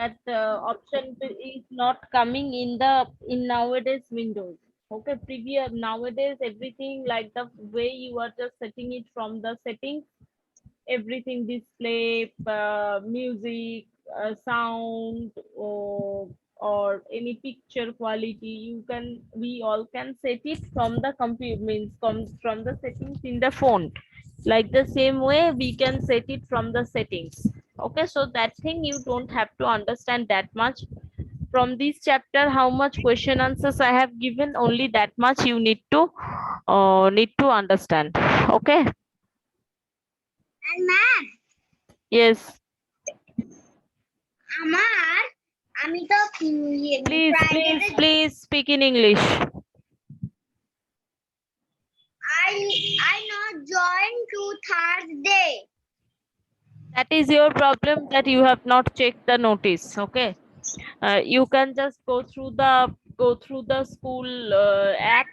that option is not coming in nowadays Windows. Okay, previous nowadays everything like the way you are just setting it from the settings, everything display, music, sound, or any picture quality. We all can set it from the computer, means comes from the settings in the phone. Like the same way we can set it from the settings. Okay, so that thing you don't have to understand that much from this chapter. How much question answers I have given, only that much you need to understand. Okay. And ma'am, Yes. আমার আমি তো Please, প্রাইভেটে please speak in English. I not join to Thursday. That is your problem, that you have not checked the notice. Okay. You can just go through the school app.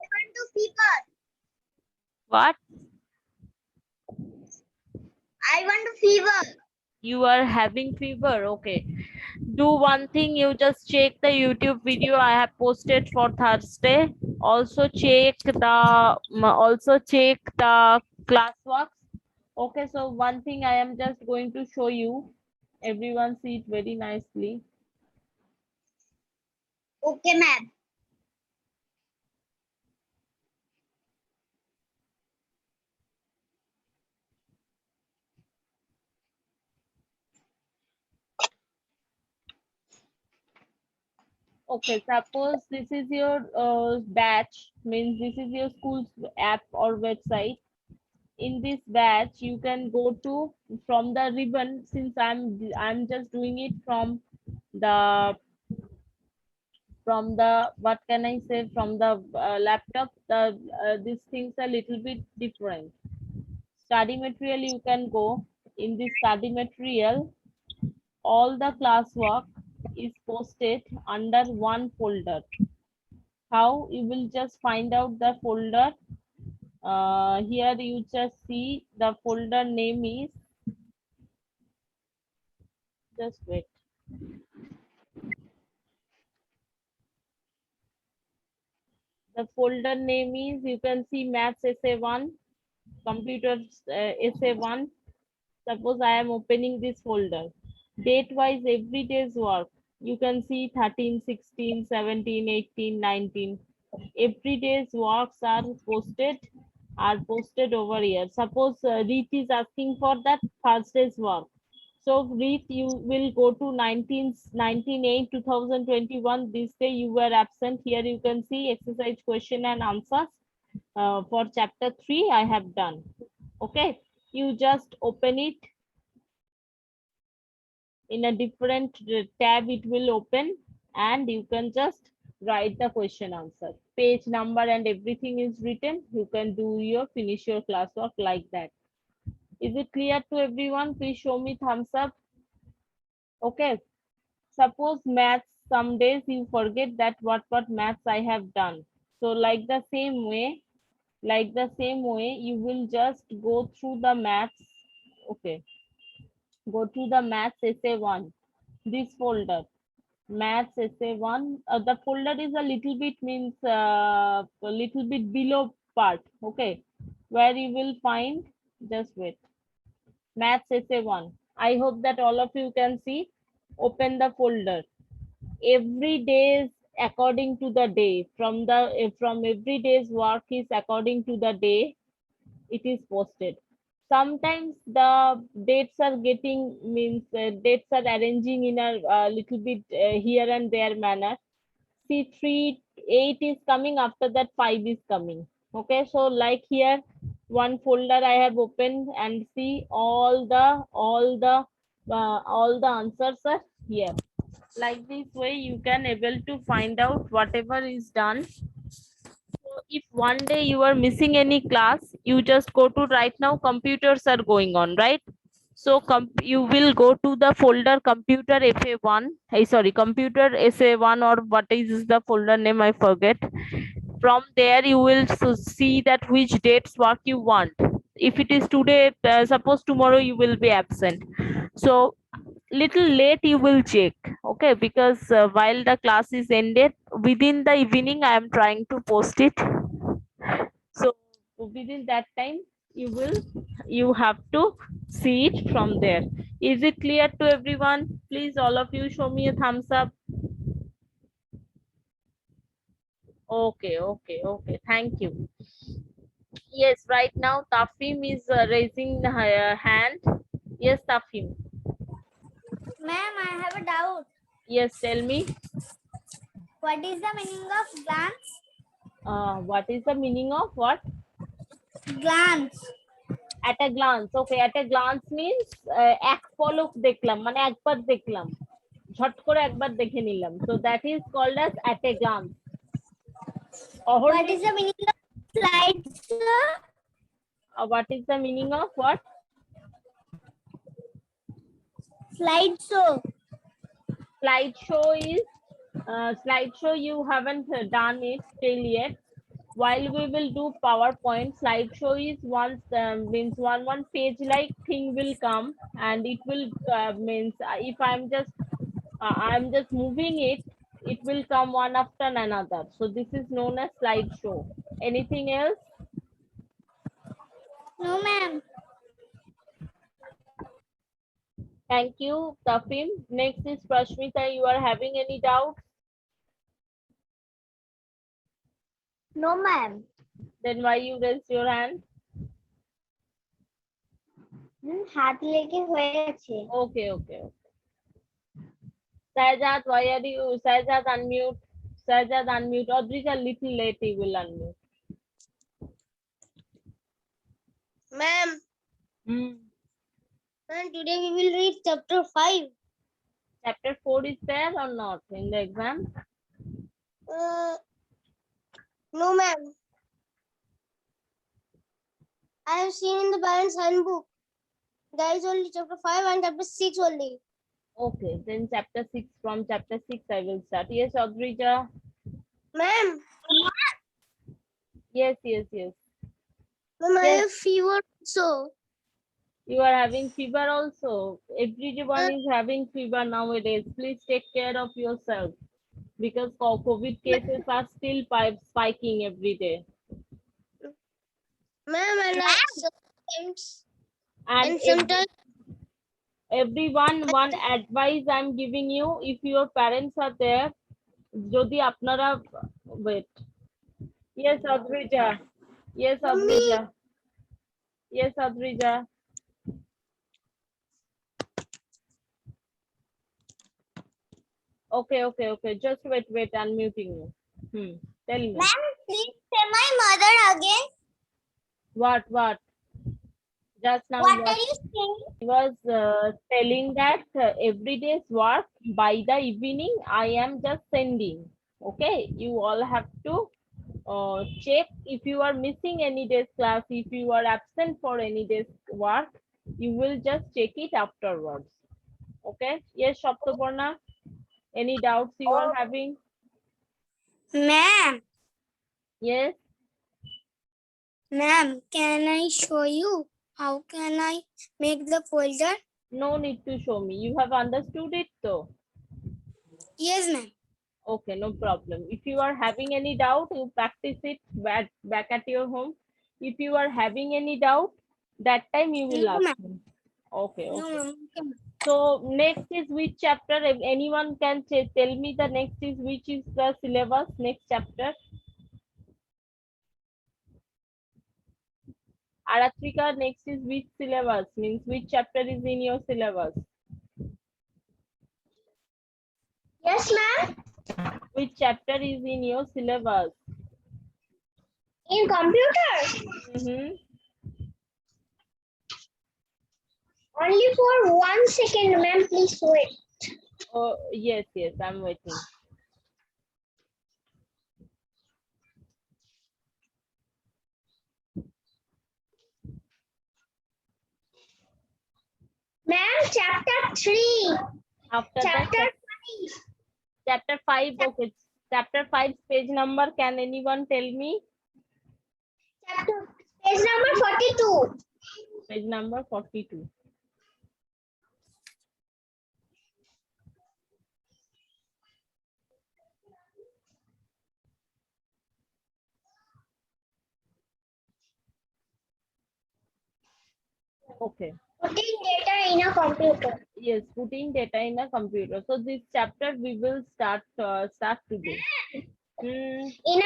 I want to fever. What? I want to fever. You are having fever? Okay. Do one thing, you just check the YouTube video I have posted for Thursday. Also check the classworks. Okay, so one thing I am just going to show you. Everyone see it very nicely. Okay, ma'am. Okay, suppose this is your batch, means this is your school's app or website. In this batch, you can go to from the ribbon. Since I'm just doing it the from the what can I say, from the laptop. These things are little bit different. Study material, you can go in this study material. All the classwork is posted under one folder. How you will just find out the folder? Here you just see the folder name is, just wait. The folder name is, you can see maths essay 1, computers essay 1. Suppose I am opening this folder. Date wise every day's work. You can see 13, 16, 17, 18, 19. Every day's works are posted over here. Suppose Reet is asking for that Thursday's work. So Reet, you will go to 19/8/2021. This day you were absent. Here you can see exercise question and answers for chapter 3 I have done. Okay, you just open it in a different tab, it will open, and you can just write the question answer. Page number and everything is written. You can finish your classwork like that. Is it clear to everyone? Please show me thumbs up. Okay. Suppose maths, some days you forget that what maths I have done. So like the same way, you will just go through the maths. Okay. Go to the maths essay 1, this folder, maths essay 1. The folder is a little bit, means a little bit below part. Okay, where you will find, just wait, maths essay 1. I hope that all of you can see. Open the folder. Every day is according to the day. From every day's work is according to the day it is posted. Sometimes the dates are getting, means dates are arranging in a little bit here and there manner. See, 3 8 is coming, after that 5 is coming. Okay, so like here, one folder I have opened, and see all the answers are here. Like this way you can able to find out whatever is done. So if one day you are missing any class, you just go to, right now computers are going on, right? So you will go to the folder computer FA1. Hey, sorry, computer SA1, or what is the folder name, I forget. From there you will see that which dates work you want. If it is today, suppose tomorrow you will be absent. So little late you will check, okay, because while the class is ended within the evening I am trying to post it, so within that time you have to see it from there. Is it clear to everyone? Please all of you show me a thumbs up. Okay, okay, okay, thank you. Yes, right now Tafim is raising her hand. Yes, Tafim. Ma'am, I have a doubt. Yes, tell me. What is the meaning of glance? What is the meaning of what? Glance. At a glance. Okay, at a glance means এক পলক দেখলাম, মানে একবার দেখলাম, ঝট করে একবার দেখে নিলাম. So that is called as at a glance. What is the meaning of slideshow? What is the meaning of what? Slideshow. Slideshow is slideshow you haven't done it till yet. While we will do PowerPoint, slideshow is once means one page like thing will come and it will means if I'm just moving it, it will come one after another. So this is known as slideshow. Anything else? No, ma'am. Thank you, Tafim. Next is Prashmita. You are having any doubt? No, ma'am. Then why you raised your hand? হাত লেগে হয়েছে। Okay, okay, okay. Sajad, why are you? Sajad, unmute. Sajad, unmute. Adrija, little late, he will unmute. Ma'am, Hmm. and today we will read chapter 5. Chapter 4 is there or not in the exam? No, ma'am. I have seen in the parents' handbook. There is only chapter 5 and chapter 6 only. Okay, then chapter 6, from chapter 6 I will start. Yes, Adrija. Ma'am, Yes, yes, yes. ma'am, I Yes. have fever so. You are having fever also. Everyone is having fever nowadays. Please take care of yourself because COVID cases are still spiking every day. Ma'am, and sometimes And and sometimes everyone, one advice I'm giving you, if your parents are there, যদি আপনারা wait. Yes, Adrija. Yes, Adrija. Yes, Adrija. Okay, okay, okay. Just wait. Unmuting you. Tell me. Ma'am, please say my mother again. What? Just now What are you saying? he was telling that every day's work by the evening I am just sending. Okay, you all have to check if you are missing any day's class, if you are absent for any day's work, you will just check it afterwards. Okay. Yes, Shaptaparna, any doubts you are having? Ma'am, Yes. ma'am, can I show you? How can I make the folder? No need to show me, you have understood it though. Yes, ma'am. Okay, no problem. If you are having any doubt, you practice it back at your home. If you are having any doubt, that time you will No, ask ma'am. me. Okay, No, okay. ma'am. Okay, ma'am. So next is which chapter? If anyone can tell me the next is which is the syllabus, next chapter? Aratrika, next is which syllabus? Means which chapter is in your syllabus? Yes, ma'am. Which chapter is in your syllabus? In computer. Only for 1 second, ma'am. Please wait. Oh, yes, I'm waiting. Ma'am, chapter 3. After Chapter that, 5. chapter 5. Okay, chapter 5 page number, can anyone tell me? Chapter page number 42. Page number 42. Okay. Putting data in a computer. Yes, putting data in a computer. So this chapter we will start today. Hmm. In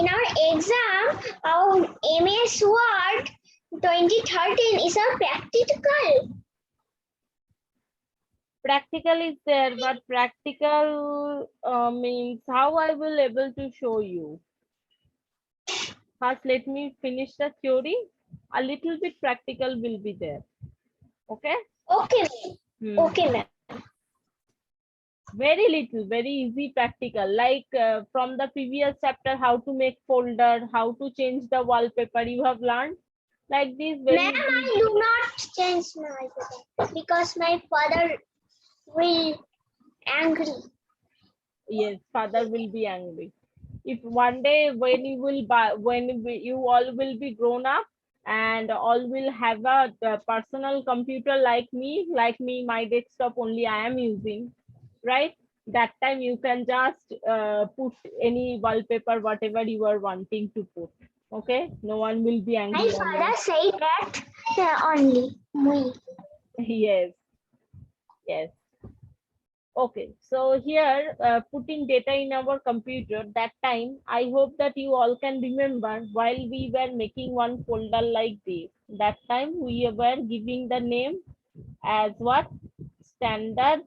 our exam, our MS Word 2013 is a practical. Practical is there, but practical means how I will able to show you. First, let me finish the theory. A little bit practical will be there. Okay. Okay, Hmm. okay, ma'am. Very little, very easy practical. Like from the previous chapter, how to make folder, how to change the wallpaper. You have learned like this. Very Ma'am, I easy. do not change my wallpaper because my father will angry. Yes, father will be angry. If one day when you will buy, you all will be grown up and all will have a personal computer like me, my desktop only I am using, right? That time you can just put any wallpaper, whatever you are wanting to put. Okay, no one will be My angry on you. father said that only me. Yes, yes. Okay, so here putting data in our computer, that time I hope that you all can remember while we were making one folder like this. That time we were giving the name as what? Standard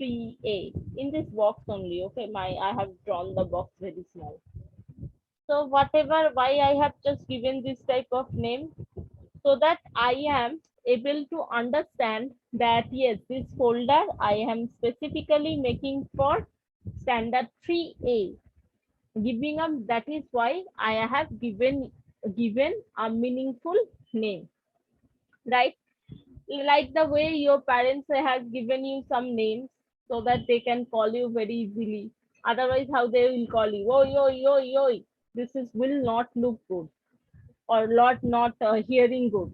3A in this box only. Okay, I have drawn the box very small. So whatever, why I have just given this type of name, so that I am able to understand that yes, this folder I am specifically making for standard 3A. Giving up, that is why I have given a meaningful name, right? Like the way your parents has given you some names so that they can call you very easily. Otherwise, how they will call you? Oh, yo, yo, yo. This is will not look good or not hearing good.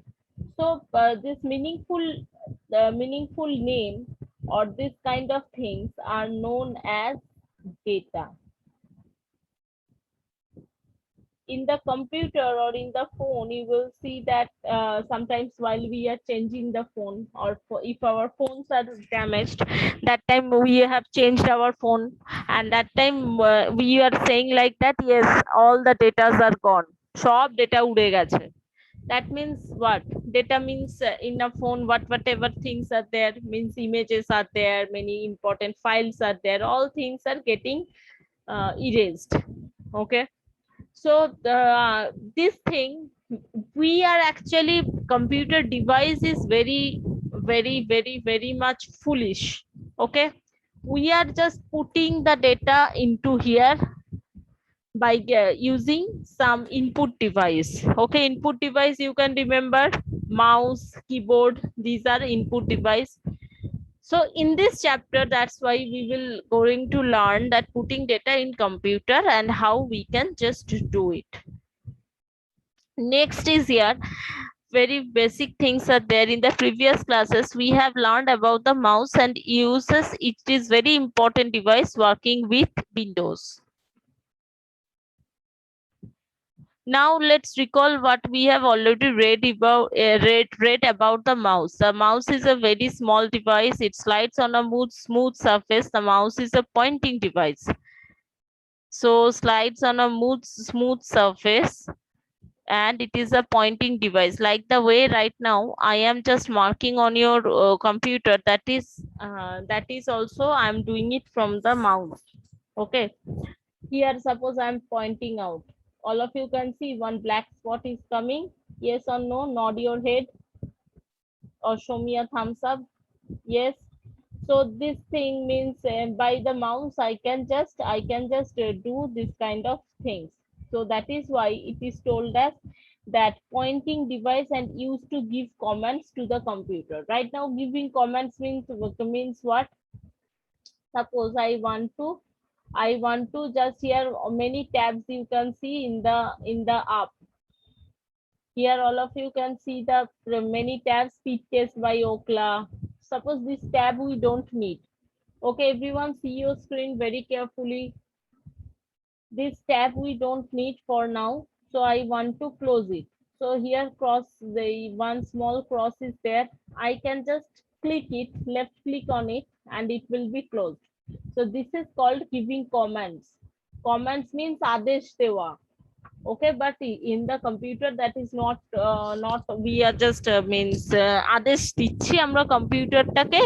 So this meaningful name or this kind of things are known as data. In the computer or in the phone, you will see that sometimes while we are changing the phone or if our phones are damaged, that time we have changed our phone, and that time we are saying like that, yes, all the data are gone. সব data উড়ে গেছে. That means what? Data means in a phone, whatever things are there means images are there, many important files are there, all things are getting erased. Okay, so this thing, we are actually, computer device is very much foolish. Okay, we are just putting the data into here by using some input device. Okay, input device, you can remember mouse, keyboard, these are input device. So in this chapter, that's why we will going to learn that putting data in computer and how we can just do it. Next is here, very basic things are there. In the previous classes we have learned about the mouse and uses. It is very important device working with Windows. Now let's recall what we have already read about read about the mouse. The mouse is a very small device. It slides on a smooth surface. The mouse is a pointing device. So slides on a smooth surface, and it is a pointing device. Like the way right now I am just marking on your computer, that is also I am doing it from the mouse. Okay, here suppose I am pointing out, all of you can see one black spot is coming. Yes or no? Nod your head or show me a thumbs up. Yes. So this thing means by the mouse I can just do this kind of things. So that is why it is told as that pointing device and used to give commands to the computer. Right now giving commands means what? Suppose I want to just here many tabs you can see in the app. Here all of you can see the many tabs. Speed test by Okla. Suppose this tab we don't need. Okay, everyone see your screen very carefully. This tab we don't need for now. So I want to close it. So here cross, the one small cross is there. I can just click it, left click on it, and it will be closed. So this is called giving commands. Commands means adesh dewa. Okay, but in the computer that is not we are just means আদেশ দিচ্ছি আমরা কম্পিউটারটাকে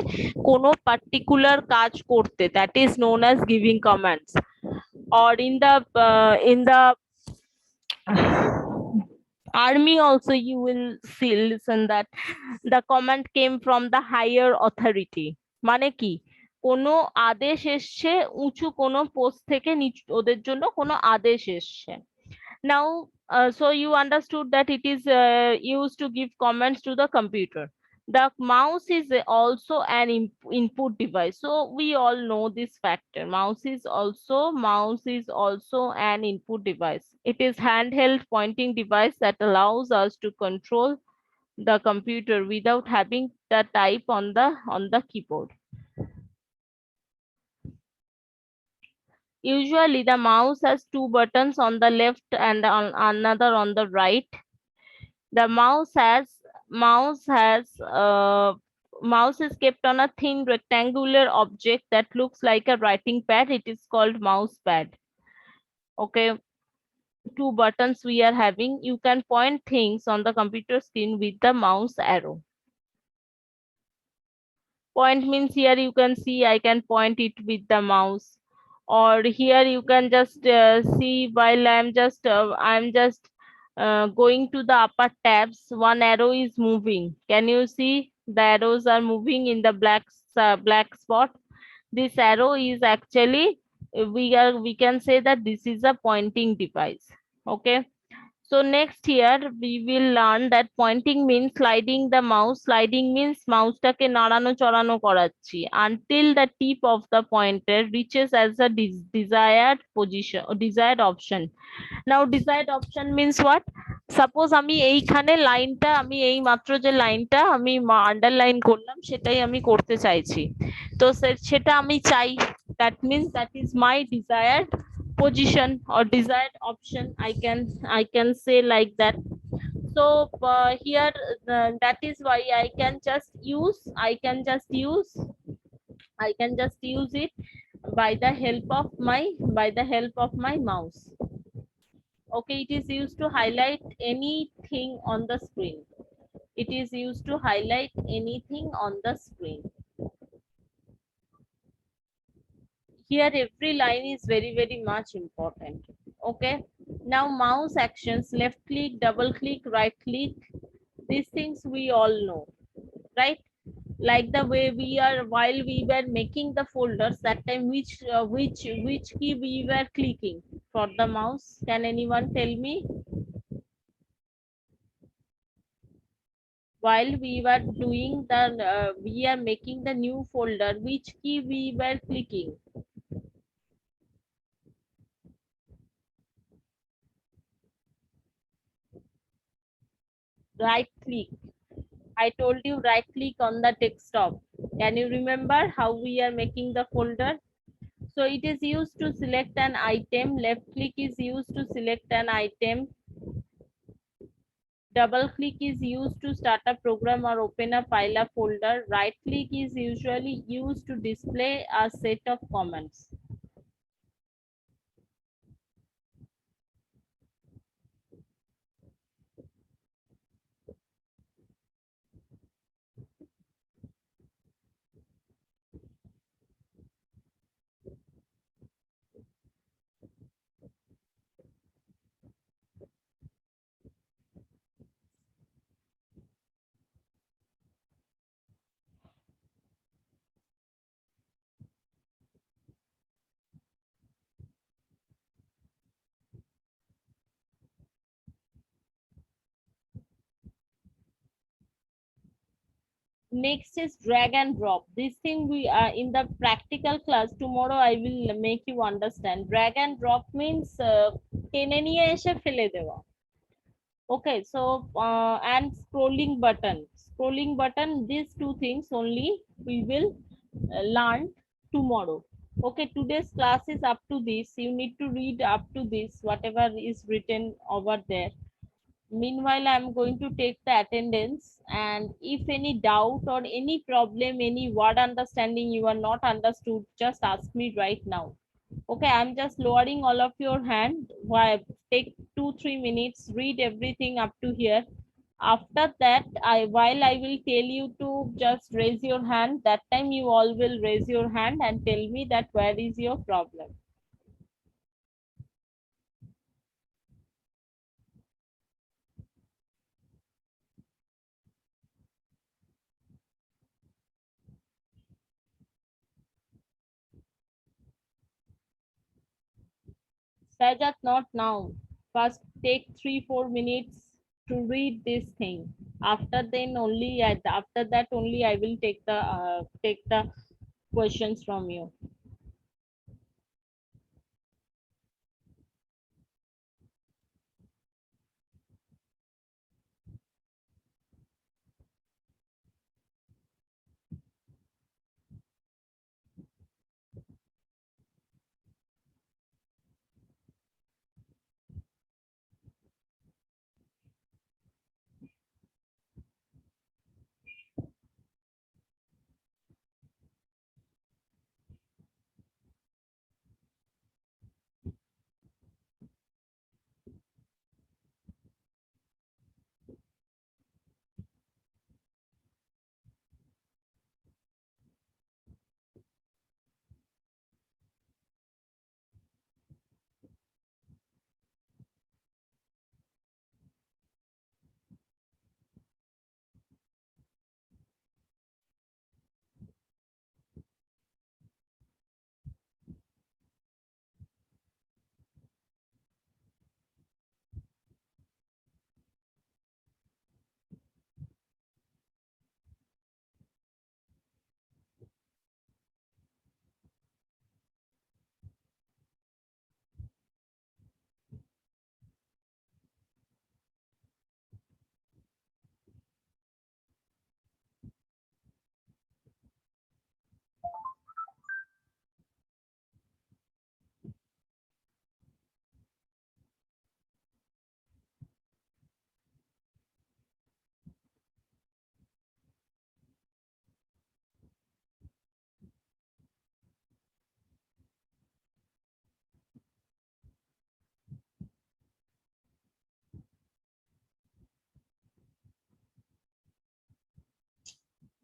কোনো particular কাজ করতে, that is known as giving commands. Or in the army also you will see, listen that the command came from the higher authority. মানে কি, কোনো আদেশ এসছে উঁচু কোনো পোস্ট থেকে ওদের জন্য কোনো আদেশ এসছে। Now so you understood that it is used to give commands to the computer. The mouse is also an input device, so we all know this factor. Mouse is also an input device. It is handheld pointing device that allows us to control the computer without having the type on the keyboard. Usually the mouse has two buttons on the left and on another on the right. The mouse is kept on a thin rectangular object that looks like a writing pad. It is called mouse pad. Okay, two buttons we are having. You can point things on the computer screen with the mouse arrow. Point means here you can see I can point it with the mouse, or here you can just see while I'm just going to the upper tabs, one arrow is moving. Can you see the arrows are moving in the black spot? This arrow is actually, we can say that this is a pointing device. Okay, so next here we will learn that pointing means sliding the mouse. Sliding means মাউসটাকে নাড়ানো চড়ানো করাচ্ছি until the tip of the pointer reaches as a desired position or desired option. Now desired option means what? Suppose আমি এইখানে লাইনটা, আমি এই মাত্র যে লাইনটা আমি আন্ডারলাইন করলাম সেটাই আমি করতে চাইছি, তো সেটা আমি চাই, that means that is my desired position or desired option. I can say like that. So here that is why I can just use it by the help of my mouse. Okay, it is used to highlight anything on the screen. It is used to highlight anything on the screen. Here every line is very much important. Okay, now mouse actions: left click, double click, right click. These things we all know, right? Like the way we are, while we were making the folders that time, which key we were clicking for the mouse? Can anyone tell me? While we were doing the we are making the new folder, which key we were clicking? Right click. I told you right click on the desktop. Can you remember how we are making the folder? So it is used to select an item. Left click is used to select an item. Double click is used to start a program or open a file or folder. Right click is usually used to display a set of commands. Next is drag and drop. This thing we are in the practical class tomorrow, I will make you understand. Drag and drop means টেনে নিয়ে এসে ফেলে দেওয়া. Okay, so and scrolling button, these two things only we will learn tomorrow. Okay, today's class is up to this. You need to read up to this, whatever is written over there. Meanwhile, I'm going to take the attendance, and if any doubt or any problem, any word understanding you are not understood, just ask me right now. Okay, I'm just lowering all of your hand. Why take 2-3 minutes, read everything up to here. After that, while I will tell you to just raise your hand, that time you all will raise your hand and tell me that where is your problem. Sajat, not now. First, take 3-4 minutes to read this thing. After that only I will take the questions from you.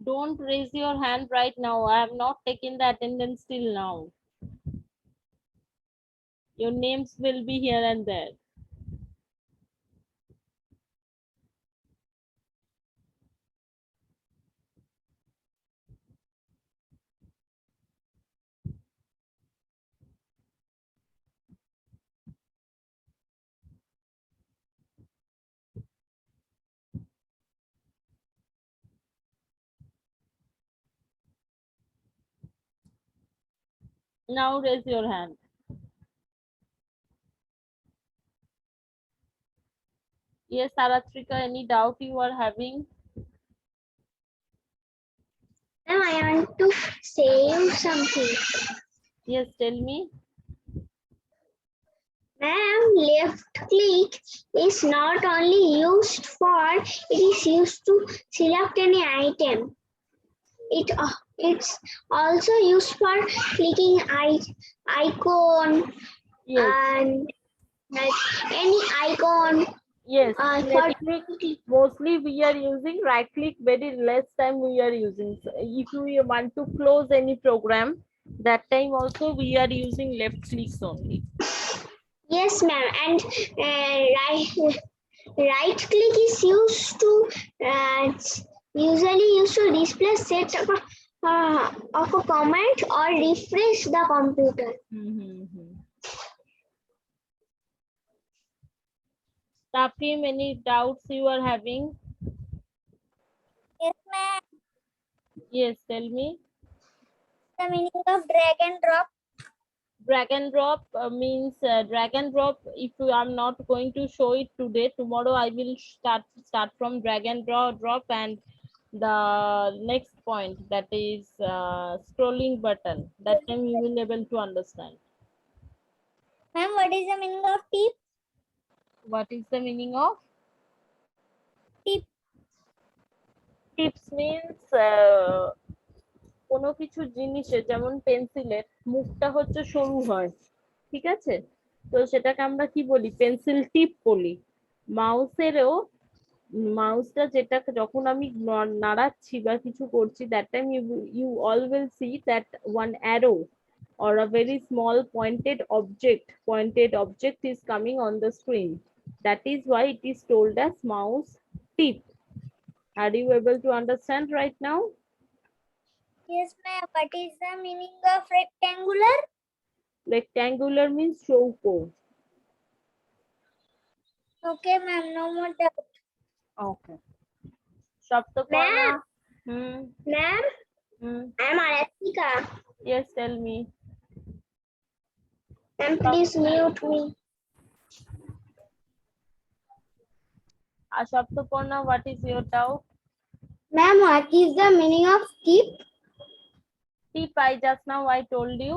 Don't raise your hand right now. I have not taken the attendance till now. Your names will be here and there. Now raise your hand. Yes, Saratrika, any doubt you are having? Ma'am, I want to say you something. Yes, tell me. Ma'am, left click is not only used for, it is used to select any item. It's also used for clicking icon Yes. and like any icon. Yes, For left click, mostly we are using right click, very less time we are using. So if we want to close any program, that time also we are using left clicks only. yes, ma'am, and right click is used to usually used to display set of a command or refresh the computer. Tafim, any doubts you are having? Yes, ma'am. Yes, tell me. The meaning of drag and drop. Drag and drop means drag and drop. If I'm not going to show it today, tomorrow I will start from drag and drop and the next point, that is scrolling button. That time you will able to understand. Ma'am, what is the meaning of tip? What is the meaning of? tip? Tips means কোনো কিছু জিনিসের, যেমন পেন্সিলের মুখটা হচ্ছে সরু হয়, ঠিক আছে, তো সেটাকে আমরা কি বলি, পেন্সিল টিপ বলি। মাউসেরও, মাউসটা যেটা যখন আমি নাড়াচ্ছি বা কিছু করছি, that time you all will see that one arrow or a very small pointed object is coming on the screen. That is why it is told as mouse tip. Are you able to understand right now? Yes, ma'am. What is the meaning of rectangular? Rectangular means chauko. Okay, ma'am. No more doubt. Okay. Shaptaparna. Ma'am, I am Aratika. Yes, tell me. Ma'am, please mute me. Shaptaparna, what is your doubt? Ma'am, what is the meaning of tip? Tip, I just now I told you.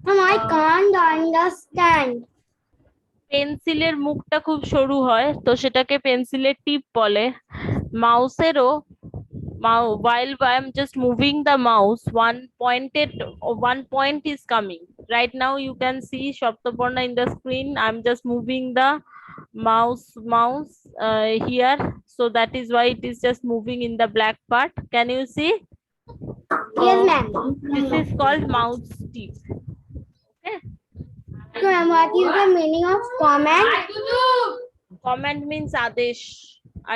Ma'am, I can't understand. পেন্সিলের মুখটা খুব সরু হয়, তো সেটাকে পেন্সিলের টিপ বলে। মাউসেরও, while I am just moving the mouse, one point is coming. Right now you can see Shaptaparna in the screen. I'm just moving the mouse here, so that is why it is just moving in the black part. Can you see? Yes, ma'am. This is called mouse tip. Okay. Ma'am, what is the meaning of comment? Comment means adesh.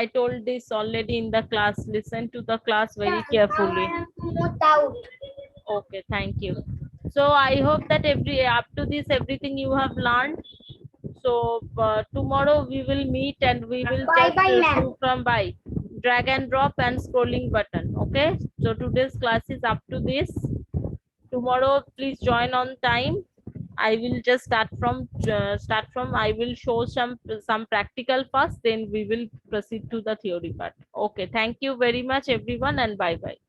I told this already in the class. Listen to the class very carefully. No doubt. Okay, thank you. So I hope that up to this everything you have learned. So tomorrow we will meet and we will Bye, bye, ma'am. do from by drag and drop and scrolling button. Okay, so today's class is up to this. Tomorrow please join on time. I will just start from I will show some practical first, then we will proceed to the theory part. Okay, thank you very much everyone, and bye bye.